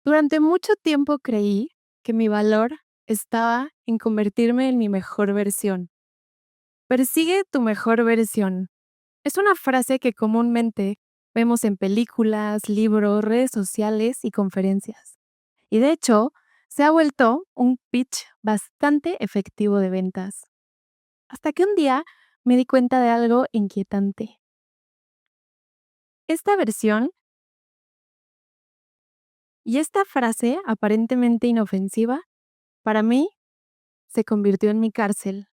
Durante mucho tiempo creí que mi valor estaba en convertirme en mi mejor versión. Persigue tu mejor versión. Es una frase que comúnmente vemos en películas, libros, redes sociales y conferencias. Y de hecho, se ha vuelto un pitch bastante efectivo de ventas. Hasta que un día me di cuenta de algo inquietante. Esta versión y esta frase aparentemente inofensiva, para mí, se convirtió en mi cárcel.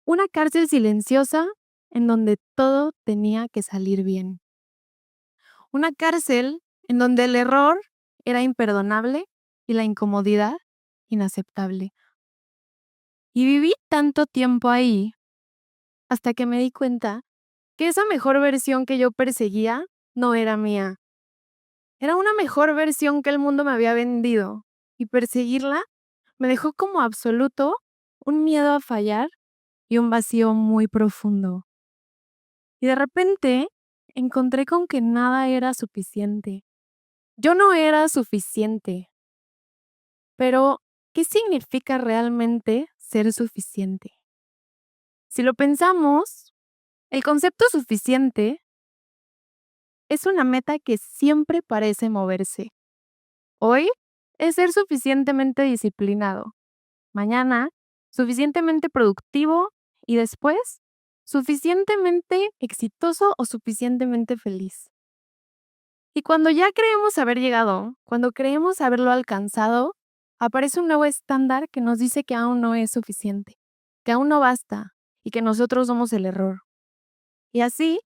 Una cárcel silenciosa en donde todo tenía que salir bien. Una cárcel en donde el error era imperdonable y la incomodidad inaceptable. Y viví tanto tiempo ahí hasta que me di cuenta que esa mejor versión que yo perseguía no era mía. Era una mejor versión que el mundo me había vendido. Y perseguirla me dejó como absoluto un miedo a fallar y un vacío muy profundo. Y de repente encontré con que nada era suficiente. Yo no era suficiente. Pero, ¿qué significa realmente ser suficiente? Si lo pensamos, el concepto suficiente es una meta que siempre parece moverse. Hoy es ser suficientemente disciplinado. Mañana, suficientemente productivo y después, suficientemente exitoso o suficientemente feliz. Y cuando ya creemos haber llegado, cuando creemos haberlo alcanzado, aparece un nuevo estándar que nos dice que aún no es suficiente, que aún no basta y que nosotros somos el error. Y así,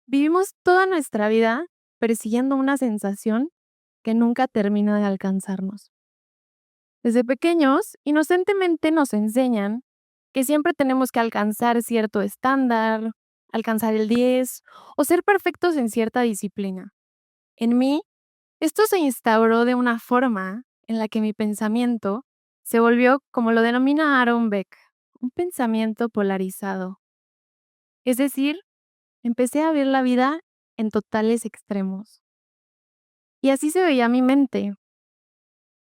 vivimos toda nuestra vida persiguiendo una sensación que nunca termina de alcanzarnos. Desde pequeños, inocentemente nos enseñan que siempre tenemos que alcanzar cierto estándar, alcanzar el 10 o ser perfectos en cierta disciplina. En mí, esto se instauró de una forma en la que mi pensamiento se volvió, como lo denomina Aaron Beck, un pensamiento polarizado. Es decir, empecé a ver la vida en totales extremos. Y así se veía mi mente.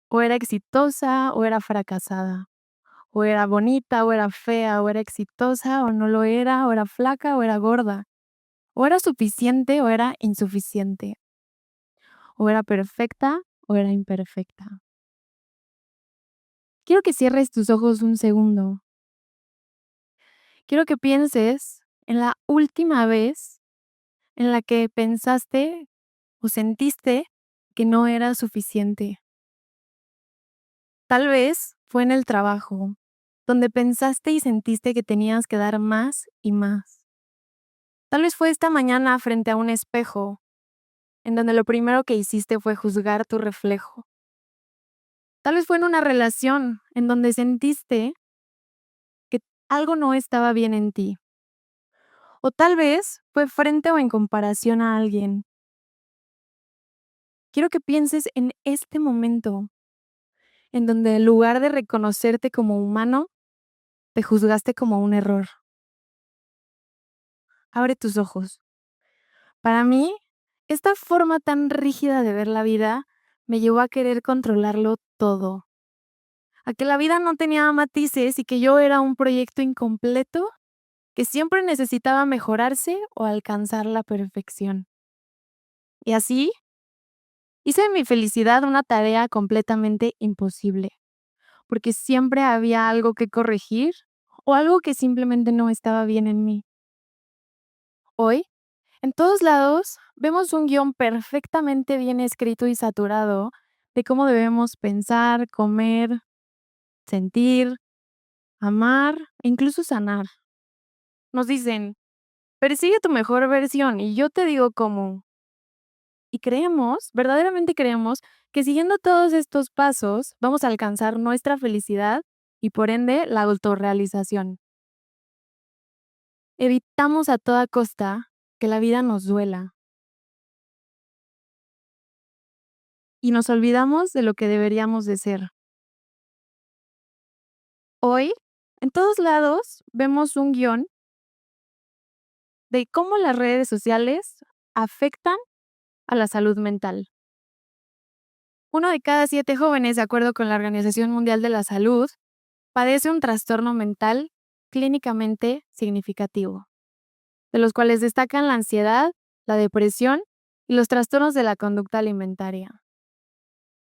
O era exitosa o era fracasada. O era bonita o era fea, o era exitosa o no lo era, o era flaca o era gorda. O era suficiente o era insuficiente. O era perfecta o era imperfecta. Quiero que cierres tus ojos un segundo. Quiero que pienses en la última vez en la que pensaste o sentiste que no era suficiente. Tal vez fue en el trabajo, donde pensaste y sentiste que tenías que dar más y más. Tal vez fue esta mañana frente a un espejo, en donde lo primero que hiciste fue juzgar tu reflejo. Tal vez fue en una relación en donde sentiste que algo no estaba bien en ti. O tal vez fue frente o en comparación a alguien. Quiero que pienses en este momento, en donde en lugar de reconocerte como humano, te juzgaste como un error. Abre tus ojos. Para mí, esta forma tan rígida de ver la vida me llevó a querer controlarlo todo, a que la vida no tenía matices y que yo era un proyecto incompleto que siempre necesitaba mejorarse o alcanzar la perfección. Y así, hice de mi felicidad una tarea completamente imposible, porque siempre había algo que corregir o algo que simplemente no estaba bien en mí. Hoy, en todos lados, vemos un guión perfectamente bien escrito y saturado de cómo debemos pensar, comer, sentir, amar e incluso sanar. Nos dicen, persigue tu mejor versión y yo te digo cómo. Y creemos, verdaderamente creemos, que siguiendo todos estos pasos vamos a alcanzar nuestra felicidad y por ende la autorrealización. Evitamos a toda costa que la vida nos duela y nos olvidamos de lo que deberíamos de ser. Hoy, en todos lados, vemos un guión de cómo las redes sociales afectan a la salud mental. 1 de cada 7 jóvenes, de acuerdo con la Organización Mundial de la Salud, padece un trastorno mental clínicamente significativo, de los cuales destacan la ansiedad, la depresión y los trastornos de la conducta alimentaria.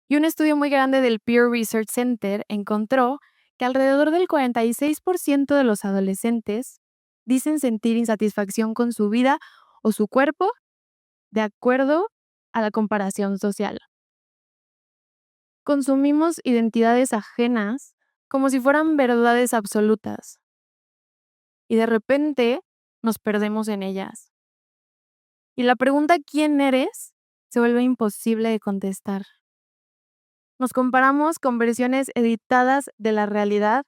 Y un estudio muy grande del Pew Research Center encontró que alrededor del 46% de los adolescentes dicen sentir insatisfacción con su vida o su cuerpo de acuerdo a la comparación social. Consumimos identidades ajenas como si fueran verdades absolutas y de repente nos perdemos en ellas. Y la pregunta ¿quién eres? Se vuelve imposible de contestar. Nos comparamos con versiones editadas de la realidad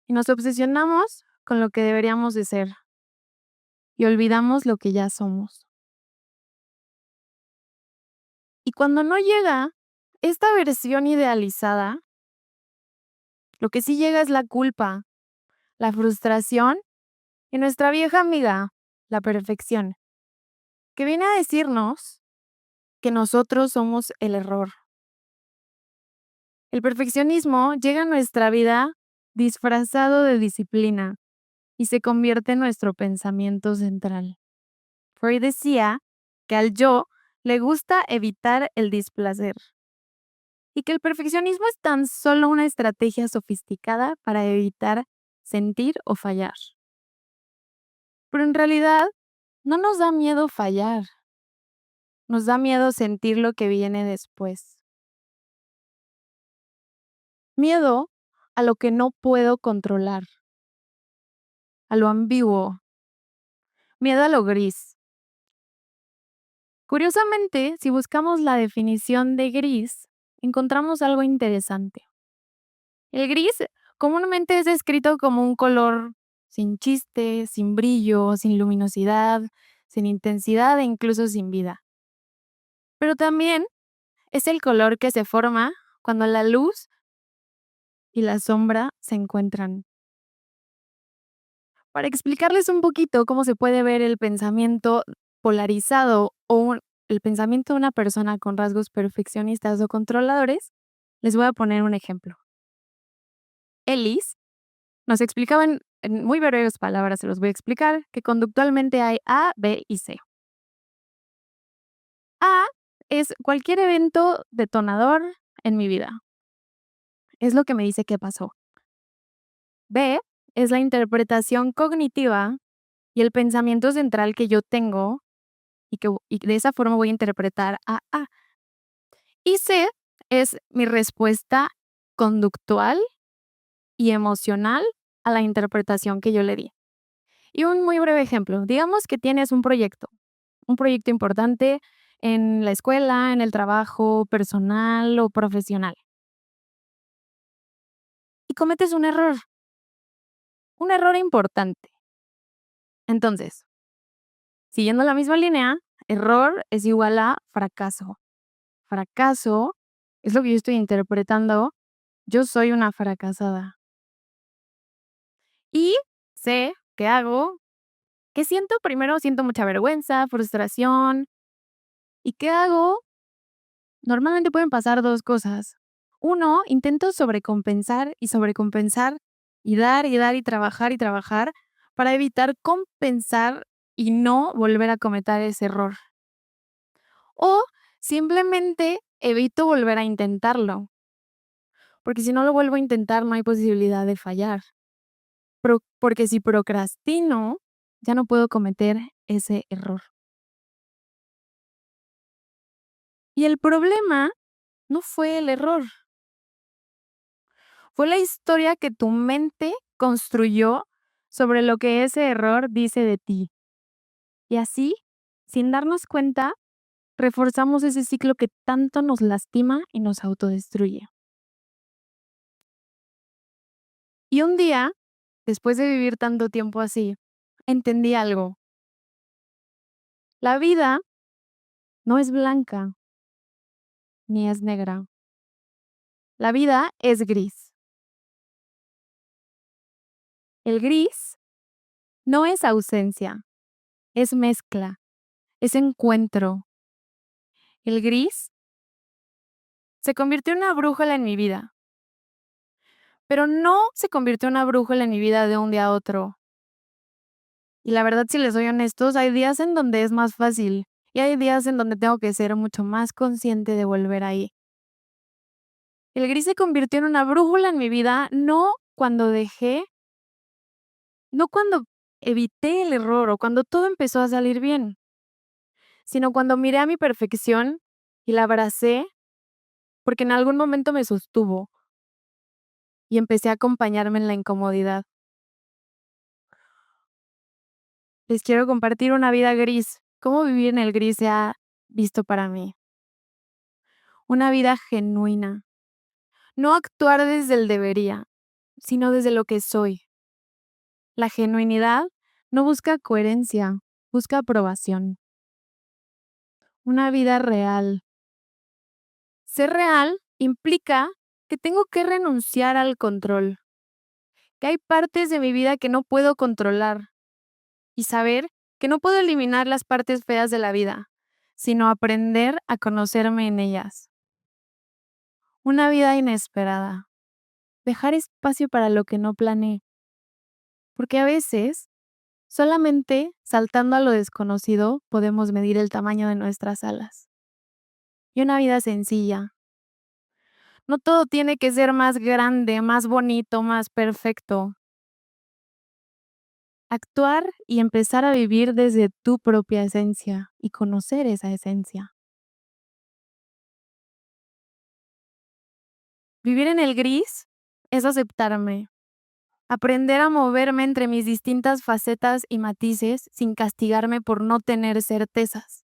y nos obsesionamos con lo que deberíamos de ser y olvidamos lo que ya somos. Y cuando no llega esta versión idealizada, lo que sí llega es la culpa, la frustración y nuestra vieja amiga, la perfección, que viene a decirnos que nosotros somos el error. El perfeccionismo llega a nuestra vida disfrazado de disciplina y se convierte en nuestro pensamiento central. Freud decía que al yo le gusta evitar el displacer y que el perfeccionismo es tan solo una estrategia sofisticada para evitar sentir o fallar. Pero en realidad no nos da miedo fallar, nos da miedo sentir lo que viene después. Miedo a lo que no puedo controlar, a lo ambiguo, miedo a lo gris. Curiosamente, si buscamos la definición de gris, encontramos algo interesante. El gris comúnmente es descrito como un color sin chiste, sin brillo, sin luminosidad, sin intensidad e incluso sin vida. Pero también es el color que se forma cuando la luz y la sombra se encuentran. Para explicarles un poquito cómo se puede ver el pensamiento polarizado el pensamiento de una persona con rasgos perfeccionistas o controladores, les voy a poner un ejemplo. Ellis nos explicaba en muy breves palabras, se los voy a explicar, que conductualmente hay A, B y C. A es cualquier evento detonador en mi vida. Es lo que me dice qué pasó. B es la interpretación cognitiva y el pensamiento central que yo tengo y de esa forma voy a interpretar a A. Y C es mi respuesta conductual y emocional a la interpretación que yo le di. Y un muy breve ejemplo, digamos que tienes un proyecto importante en la escuela, en el trabajo personal o profesional, y cometes un error importante. Entonces, siguiendo la misma línea, error es igual a fracaso. Fracaso es lo que yo estoy interpretando, yo soy una fracasada. Y sé, ¿qué hago? ¿Qué siento? Primero siento mucha vergüenza, frustración. ¿Y qué hago? Normalmente pueden pasar 2 cosas. Uno, intento sobrecompensar y sobrecompensar y dar y trabajar para evitar compensar y no volver a cometer ese error. O simplemente evito volver a intentarlo, porque si no lo vuelvo a intentar no hay posibilidad de fallar. Porque si procrastino, ya no puedo cometer ese error. Y el problema no fue el error, fue la historia que tu mente construyó sobre lo que ese error dice de ti. Y así, sin darnos cuenta, reforzamos ese ciclo que tanto nos lastima y nos autodestruye. Y un día, después de vivir tanto tiempo así, entendí algo. La vida no es blanca ni es negra. La vida es gris. El gris no es ausencia, es mezcla, es encuentro. El gris se convirtió en una brújula en mi vida, pero no se convirtió en una brújula en mi vida de un día a otro. Y la verdad, si les soy honestos, hay días en donde es más fácil y hay días en donde tengo que ser mucho más consciente de volver ahí. El gris se convirtió en una brújula en mi vida, no cuando evité el error o cuando todo empezó a salir bien, sino cuando miré a mi perfección y la abracé porque en algún momento me sostuvo y empecé a acompañarme en la incomodidad. Les quiero compartir una vida gris. Cómo vivir en el gris se ha visto para mí. Una vida genuina. No actuar desde el debería, sino desde lo que soy. La genuinidad no busca coherencia, busca aprobación. Una vida real. Ser real implica que tengo que renunciar al control, que hay partes de mi vida que no puedo controlar y saber que no puedo eliminar las partes feas de la vida, sino aprender a conocerme en ellas. Una vida inesperada. Dejar espacio para lo que no planeé, porque a veces solamente saltando a lo desconocido podemos medir el tamaño de nuestras alas. Y una vida sencilla. No todo tiene que ser más grande, más bonito, más perfecto. Actuar y empezar a vivir desde tu propia esencia y conocer esa esencia. Vivir en el gris es aceptarme, aprender a moverme entre mis distintas facetas y matices sin castigarme por no tener certezas.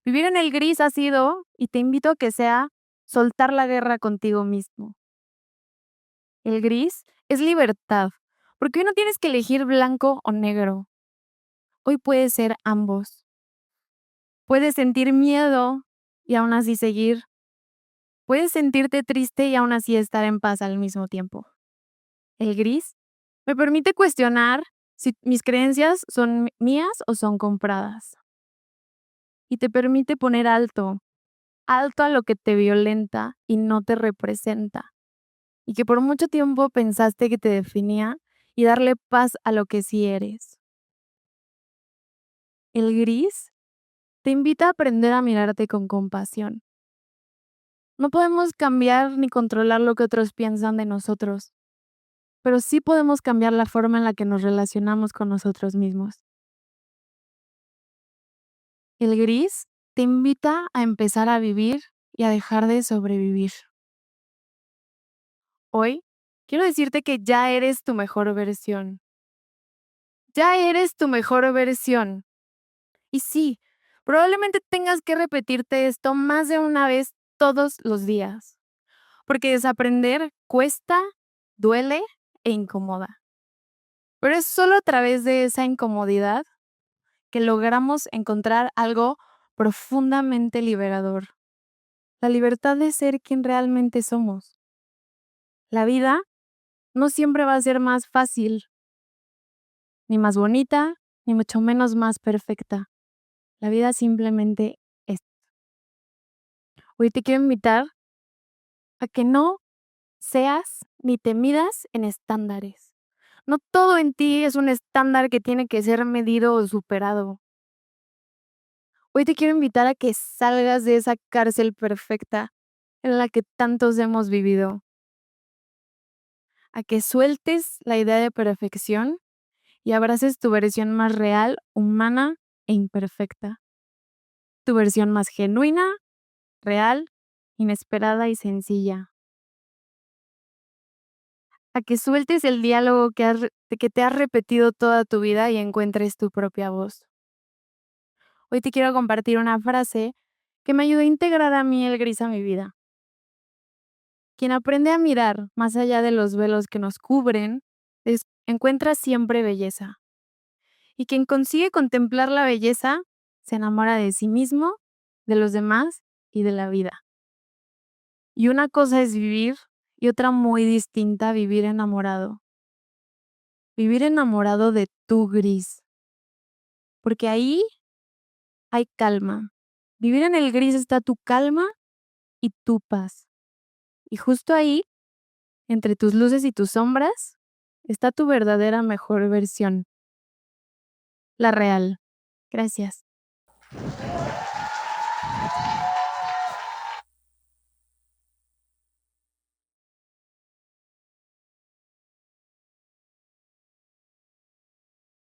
Vivir en el gris ha sido, y te invito a que sea, soltar la guerra contigo mismo. El gris es libertad, porque hoy no tienes que elegir blanco o negro. Hoy puedes ser ambos. Puedes sentir miedo y aún así seguir. Puedes sentirte triste y aún así estar en paz al mismo tiempo. El gris me permite cuestionar si mis creencias son mías o son compradas. Y te permite poner alto a lo que te violenta y no te representa. Y que por mucho tiempo pensaste que te definía y darle paz a lo que sí eres. El gris te invita a aprender a mirarte con compasión. No podemos cambiar ni controlar lo que otros piensan de nosotros, pero sí podemos cambiar la forma en la que nos relacionamos con nosotros mismos. El gris te invita a empezar a vivir y a dejar de sobrevivir. Hoy quiero decirte que ya eres tu mejor versión. Ya eres tu mejor versión. Y sí, probablemente tengas que repetirte esto más de una vez todos los días, porque desaprender cuesta, duele e incomoda. Pero es solo a través de esa incomodidad que logramos encontrar algo profundamente liberador. La libertad de ser quien realmente somos. La vida no siempre va a ser más fácil, ni más bonita, ni mucho menos más perfecta. La vida simplemente es. Hoy te quiero invitar a que no seas ni te midas en estándares. No todo en ti es un estándar que tiene que ser medido o superado. Hoy te quiero invitar a que salgas de esa cárcel perfecta en la que tantos hemos vivido, a que sueltes la idea de perfección y abraces tu versión más real, humana e imperfecta, tu versión más genuina, real, inesperada y sencilla, a que sueltes el diálogo que te has repetido toda tu vida y encuentres tu propia voz. Hoy te quiero compartir una frase que me ayudó a integrar a mí el gris a mi vida. Quien aprende a mirar más allá de los velos que nos cubren, encuentra siempre belleza. Y quien consigue contemplar la belleza, se enamora de sí mismo, de los demás y de la vida. Y una cosa es vivir y otra muy distinta vivir enamorado. Vivir enamorado de tu gris. Porque ahí hay calma. Vivir en el gris está tu calma y tu paz. Y justo ahí, entre tus luces y tus sombras, está tu verdadera mejor versión, la real. Gracias.